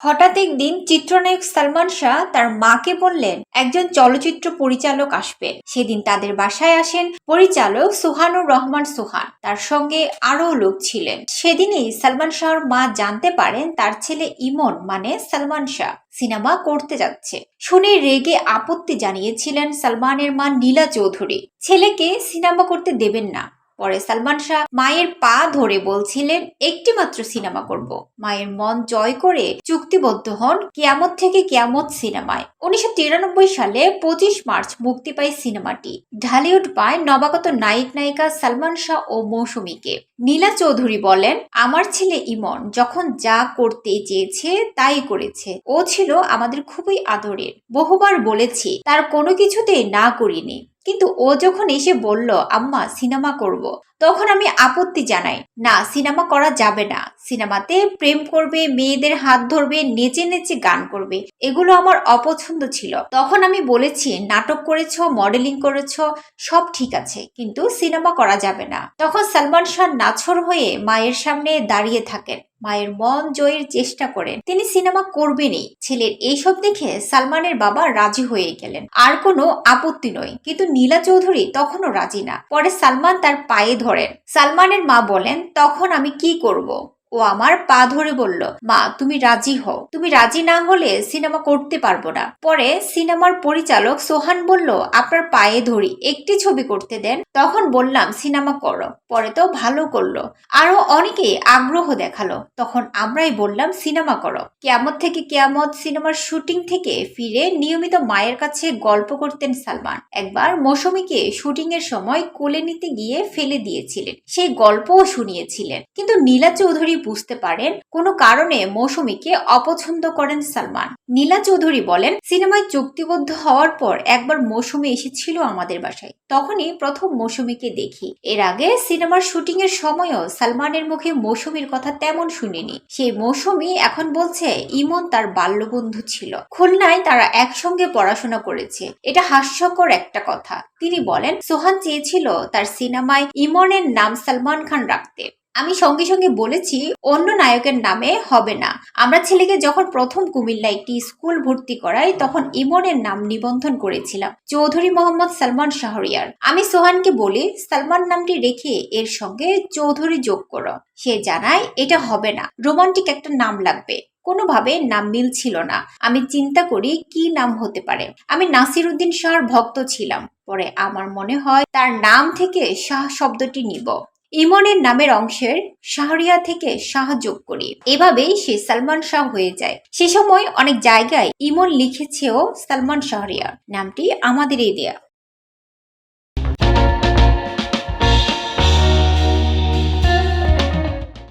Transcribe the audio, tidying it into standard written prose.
হঠাৎ একদিন চিত্রনায়ক সালমান শাহ তার মাকে বললেন একজন চলচ্চিত্র পরিচালক আসবেন। সেদিন তাদের বাসায় আসেন পরিচালক সুহানুর রহমান সুহান, তার সঙ্গে আরো লোক ছিলেন। সেদিনই সালমান শাহর মা জানতে পারেন তার ছেলে ইমন মানে সালমান শাহ সিনেমা করতে যাচ্ছে। শুনে রেগে আপত্তি জানিয়েছিলেন সালমানের মা নীলা চৌধুরী, ছেলেকে সিনেমা করতে দেবেন না। পরে সালমান শাহ মায়ের পা ধরে বলছিলেন একটি মাত্র সিনেমা করব। মায়ের মন জয় করে চুক্তিবদ্ধ হন কিয়ামত থেকে কিয়ামত সিনেমায়। 1993 সালে 25 মার্চ মুক্তি পায় সিনেমাটি। ঢালিউড পায় নবাগত নায়ক নায়িকা সালমান শাহ ও মৌসুমীকে। নীলা চৌধুরী বলেন, আমার ছেলে ইমন যখন যা করতে চেয়েছে তাই করেছে। ও ছিল আমাদের খুবই আদরের। বহুবার বলেছি তার কোনো কিছুতেই না করিনি, কিন্তু ও যখন এসে বলল আম্মা সিনেমা করব, তখন আমি আপত্তি জানাই, না সিনেমা করা যাবে না। সিনেমাতে প্রেম করবে, মেয়েদের হাত ধরবে, নেচে নেচে গান করবে, এগুলো আমার অপছন্দ ছিল। তখন আমি বলেছি নাটক করেছো, মডেলিং করেছো, সব ঠিক আছে, কিন্তু সিনেমা করা যাবে না। তখন সালমান শাহ নাছোড় হয়ে মায়ের সামনে দাঁড়িয়ে থাকেন, মায়ের মন জয়ের চেষ্টা করেন, তিনি সিনেমা করবেনই। ছেলের এইসব দেখে সালমানের বাবা রাজি হয়ে গেলেন, আর কোনো আপত্তি নয়। কিন্তু নীলা চৌধুরী তখনও রাজি না। পরে সালমান তার পায়ে ধরেন। সালমানের মা বলেন, তখন আমি কি করব? ও আমার পা ধরে বলল, মা তুমি রাজি হও, তুমি রাজি না হলে সিনেমা করতে পারবো না। পরে সিনেমার পরিচালক সোহান বলল, আপনার পায়ে ধরি, একটি ছবি করতে দেন। তখন বললাম সিনেমা করো। পরে তো ভালো করলো, আরো অনেকে আগ্রহ দেখালো। তখন আমরাই বললাম সিনেমা করো। কিয়ামত থেকে কিয়ামত সিনেমার শুটিং থেকে ফিরে নিয়মিত মায়ের কাছে গল্প করতেন সালমান। একবার মৌসুমীকে শুটিং এর সময় কোলে নিতে গিয়ে ফেলে দিয়েছিলেন, সেই গল্পও শুনিয়েছিলেন। কিন্তু নীলা চৌধুরী বুঝতে পারেন কোনো কারণে মৌসুমীকে অপছন্দ করেন সালমান। নীলা চৌধুরী বলেন, সিনেমায় চুক্তিবদ্ধ হওয়ার পর একবার মৌসুমী এসেছিল আমাদের বাসায়, তখনই প্রথম মৌসুমীকে দেখি। এর আগে সিনেমার শুটিং এর সময়ও সালমানের মুখে মৌসুমীর কথা তেমন শুনিনি। সেই মৌসুমী এখন বলছে ইমন তার বাল্যবন্ধু ছিল, খুলনায় তারা একসঙ্গে পড়াশোনা করেছে। এটা হাস্যকর একটা কথা। তিনি বলেন, সোহান চেয়েছিল তার সিনেমায় ইমনের নাম সালমান খান রাখতে। আমি সঙ্গে সঙ্গে বলেছি অন্য নায়কের নামে হবে না। আমরা ছেলেকে যখন প্রথম কুমিল্লা একটি স্কুল ভর্তি করাই, তখন ইমনের নাম নিবন্ধন করেছিলাম চৌধুরী মোহাম্মদ সালমান শাহরিয়ার। আমি সোহানকে বলি সালমান নামটি রেখে এর সঙ্গে চৌধুরী যোগ করো। সে জানায় এটা হবে না, রোমান্টিক একটা নাম লাগবে। কোনোভাবে নাম মিলছিল না। আমি চিন্তা করি কি নাম হতে পারে। আমি নাসির উদ্দিন শাহর ভক্ত ছিলাম। পরে আমার মনে হয় তার নাম থেকে শাহ শব্দটি নিব, ইমনের নামের অংশের শাহরিয়া থেকে শাহ যোগ করি। এভাবেই সে সালমান শাহ হয়ে যায়। সে সময় অনেক জায়গায় ইমন লিখেছেও সালমান শাহরিয়া, নামটি আমাদেরই দেয়া।